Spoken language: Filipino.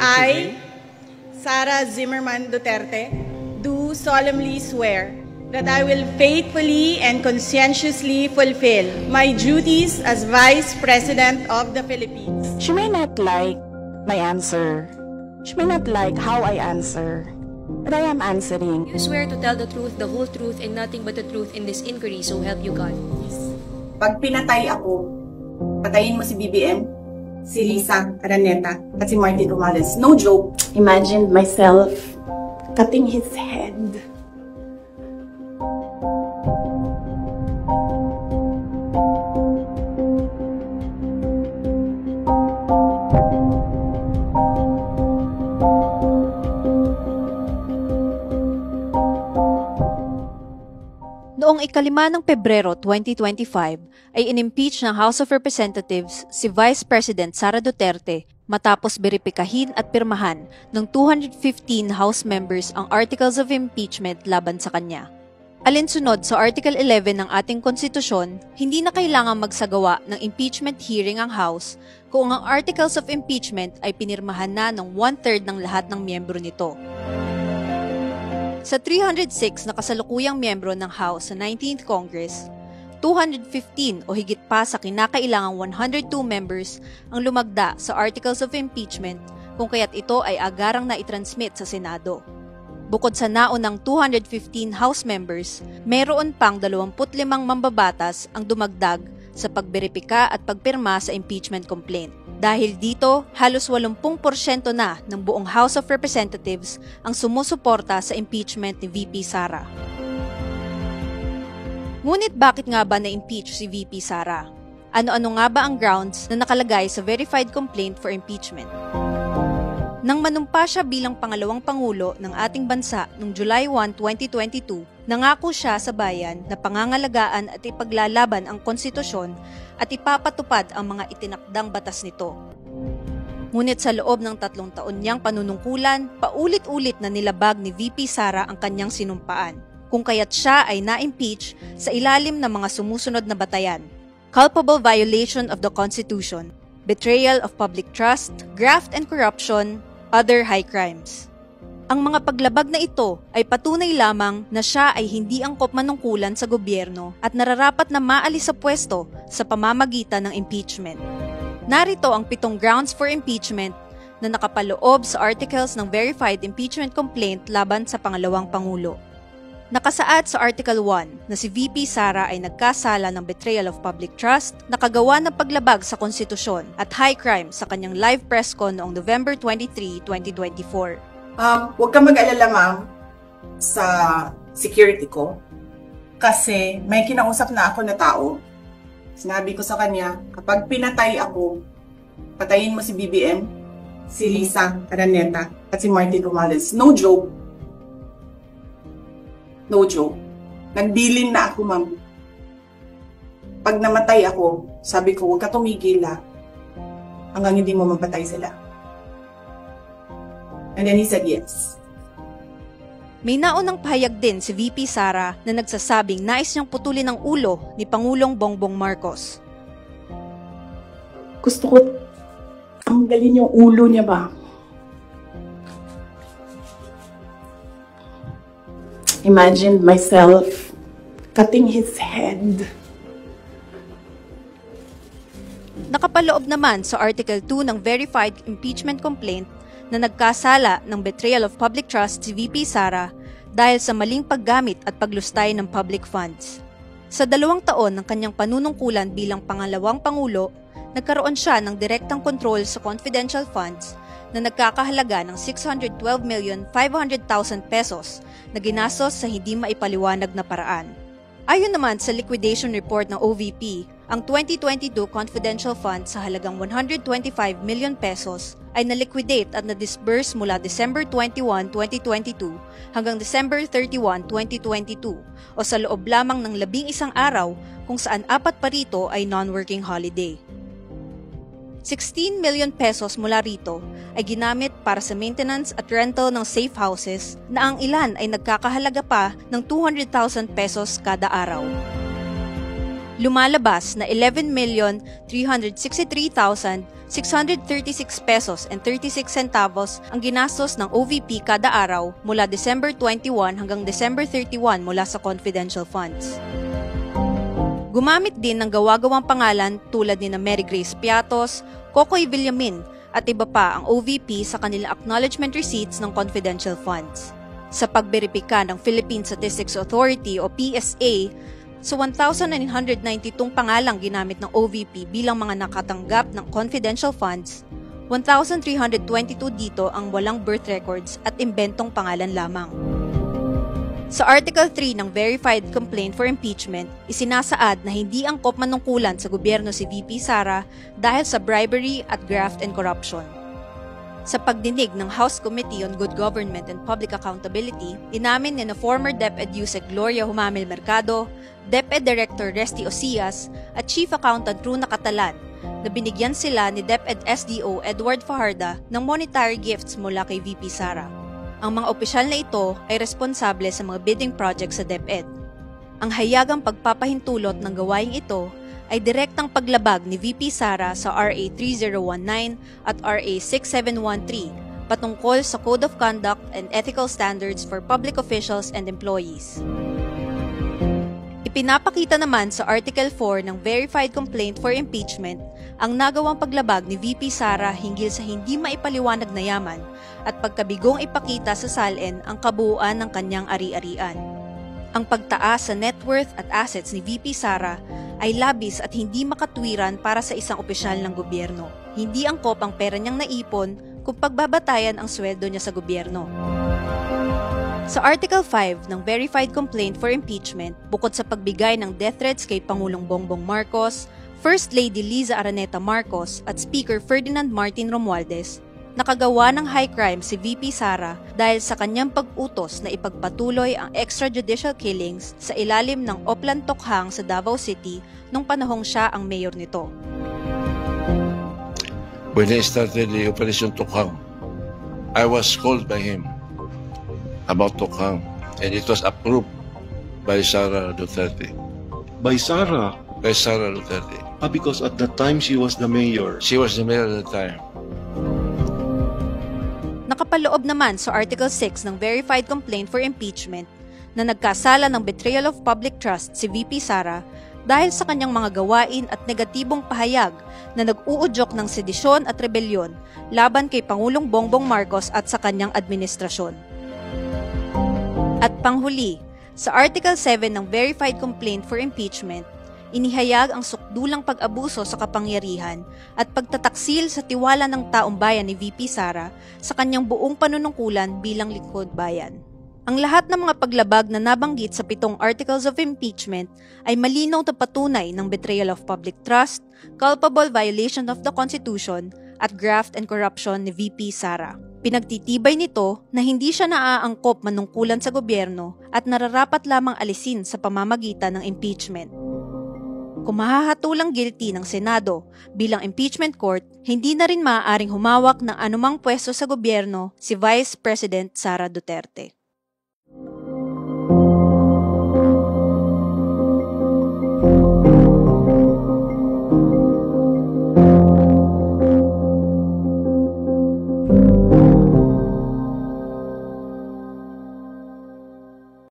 I, Sara Zimmerman Duterte, do solemnly swear that I will faithfully and conscientiously fulfill my duties as Vice President of the Philippines. She may not like my answer. She may not like how I answer. But I am answering. You swear to tell the truth, the whole truth, and nothing but the truth in this inquiry, so help you God. Pag pinatay ako, patayin mo si BBM, si Lisa Araneta, at si Martin Romales. No joke. Imagine myself cutting his head. Noong 5 ng Pebrero 2025 ay inimpeach ng House of Representatives si Vice President Sara Duterte matapos beripikahin at pirmahan ng 215 House members ang Articles of Impeachment laban sa kanya. Alinsunod sa Article 11 ng ating konstitusyon, hindi na kailangang magsagawa ng impeachment hearing ang House kung ang Articles of Impeachment ay pinirmahan na ng 1/3 ng lahat ng miyembro nito. Sa 306 na kasalukuyang miyembro ng House sa 19th Congress, 215 o higit pa sa kinakailangang 102 members ang lumagda sa Articles of Impeachment kung kaya't ito ay agarang na itransmit sa Senado. Bukod sa naunang 215 House members, mayroon pang 25 mambabatas ang dumagdag sa pagberipika at pagpirma sa impeachment complaint. Dahil dito, halos 80% na ng buong House of Representatives ang sumusuporta sa impeachment ni VP Sara. Ngunit bakit nga ba na-impeach si VP Sara? Ano-ano nga ba ang grounds na nakalagay sa verified complaint for impeachment? Nang manumpa siya bilang pangalawang pangulo ng ating bansa noong July 1, 2022, nangako siya sa bayan na pangangalagaan at ipaglalaban ang konstitusyon at ipapatupad ang mga itinakdang batas nito. Ngunit sa loob ng 3 taon niyang panunungkulan, paulit-ulit na nilabag ni VP Sara ang kanyang sinumpaan, kung kaya't siya ay na-impeach sa ilalim ng mga sumusunod na batayan: culpable violation of the Constitution, betrayal of public trust, graft and corruption, other high crimes. Ang mga paglabag na ito ay patunay lamang na siya ay hindi angkop manungkulan sa gobyerno at nararapat na maalis sa pwesto sa pamamagitan ng impeachment. Narito ang 7 grounds for impeachment na nakapaloob sa articles ng verified impeachment complaint laban sa pangalawang pangulo. Nakasaad sa Article 1 na si VP Sara ay nagkasala ng betrayal of public trust, nakagawa ng paglabag sa konstitusyon at high crime sa kanyang live press con noong November 23, 2024. Huwag kang mag-alala, ma'am, sa security ko. Kasi may kinausap na ako na tao. Sinabi ko sa kanya, kapag pinatay ako, patayin mo si BBM, si Lisa Araneta, at si Martin Romales. No joke. No joke. Nagbilin na ako, ma'am. Pag namatay ako, sabi ko, huwag ka tumigil hanggang hindi mo mapatay sila. And then he said yes. May naunang pahayag din si VP Sara na nagsasabing nais niyang putulin ang ulo ni Pangulong Bongbong Marcos. Gusto ko tanggalin yung ulo niya ba? Imagine myself cutting his head. Nakapaloob naman sa Article 2 ng verified impeachment complaint na nagkasala ng betrayal of public trust si VP Sara dahil sa maling paggamit at paglustay ng public funds. Sa 2 taon ng kanyang panunungkulan bilang pangalawang pangulo, nagkaroon siya ng direktang kontrol sa confidential funds na nagkakahalaga ng 612,500,000 pesos na ginastos sa hindi maipaliwanag na paraan. Ayon naman sa liquidation report ng OVP, ang 2022 confidential fund sa halagang 125 million pesos ay na-liquidate at na-disburse mula December 21, 2022 hanggang December 31, 2022 o sa loob lamang ng 11 araw kung saan 4 pa rito ay non-working holiday. 16 million pesos mula rito ay ginamit para sa maintenance at rental ng safe houses na ang ilan ay nagkakahalaga pa ng 200,000 pesos kada araw. lumalabas na 11,363,636 pesos and 36 centavos ang ginastos ng OVP kada araw mula December 21 hanggang December 31 mula sa confidential funds. Gumamit din ng gawa-gawang pangalan tulad ni na Mary Grace Piatos, Kokoy Villamin at iba pa ang OVP sa kanilang acknowledgement receipts ng confidential funds. Sa pagberipika ng Philippine Statistics Authority o PSA, sa 1,992 pangalang ginamit ng OVP bilang mga nakatanggap ng confidential funds, 1,322 dito ang walang birth records at imbentong pangalan lamang. Sa Article 3 ng Verified Complaint for Impeachment, isinasaad na hindi angkop manungkulan sa gobyerno si VP Sara dahil sa bribery at graft and corruption. Sa pagdinig ng House Committee on Good Government and Public Accountability, inamin ni na former DepEd Yusek Gloria Humamil Mercado, DepEd Director Resty Osias at Chief Accountant Runa Catalan na binigyan sila ni DepEd SDO Edward Fajarda ng monetary gifts mula kay VP Sara. Ang mga opisyal na ito ay responsable sa mga bidding projects sa DepEd. Ang hayagang pagpapahintulot ng gawaing ito ay direktang paglabag ni VP Sara sa RA 3019 at RA 6713 patungkol sa Code of Conduct and Ethical Standards for Public Officials and Employees. Ipinapakita naman sa Article 4 ng Verified Complaint for Impeachment ang nagawang paglabag ni VP Sara hinggil sa hindi maipaliwanag na yaman at pagkabigong ipakita sa SALN ang kabuuan ng kanyang ari-arian. Ang pagtaas sa net worth at assets ni VP Sara ay labis at hindi makatwiran para sa isang opisyal ng gobyerno. Hindi angkop ang pera niyang naipon kung pagbabatayan ang sweldo niya sa gobyerno. Sa Article 5 ng Verified Complaint for Impeachment, bukod sa pagbigay ng death threats kay Pangulong Bongbong Marcos, First Lady Liza Araneta Marcos at Speaker Ferdinand Martin Romualdez, nakagawa ng high crime si VP Sara dahil sa kanyang pag-utos na ipagpatuloy ang extrajudicial killings sa ilalim ng Oplan Tokhang sa Davao City nung panahong siya ang mayor nito. When he started the Operation Tokhang, I was called by him about Tokhang and it was approved by Sara Duterte. By Sara? By Sara Duterte. Because at that time she was the mayor. She was the mayor at the time. Nakapaloob naman sa Article 6 ng Verified Complaint for Impeachment na nagkasala ng betrayal of public trust si VP Sara dahil sa kanyang mga gawain at negatibong pahayag na nag-uudyok ng sedisyon at rebelyon laban kay Pangulong Bongbong Marcos at sa kanyang administrasyon. At panghuli, sa Article 7 ng Verified Complaint for Impeachment, inihayag ang sukdulang pag-abuso sa kapangyarihan at pagtataksil sa tiwala ng taong bayan ni VP Sara sa kanyang buong panunungkulan bilang lingkod bayan. Ang lahat ng mga paglabag na nabanggit sa 7 Articles of Impeachment ay malinaw na patunay ng betrayal of public trust, culpable violation of the Constitution, at graft and corruption ni VP Sara. Pinagtitibay nito na hindi siya naaangkop manungkulan sa gobyerno at nararapat lamang alisin sa pamamagitan ng impeachment. Kung mahahatulang guilty ng Senado bilang impeachment court, hindi na rin maaaring humawak ng anumang pwesto sa gobyerno si Vice President Sara Duterte.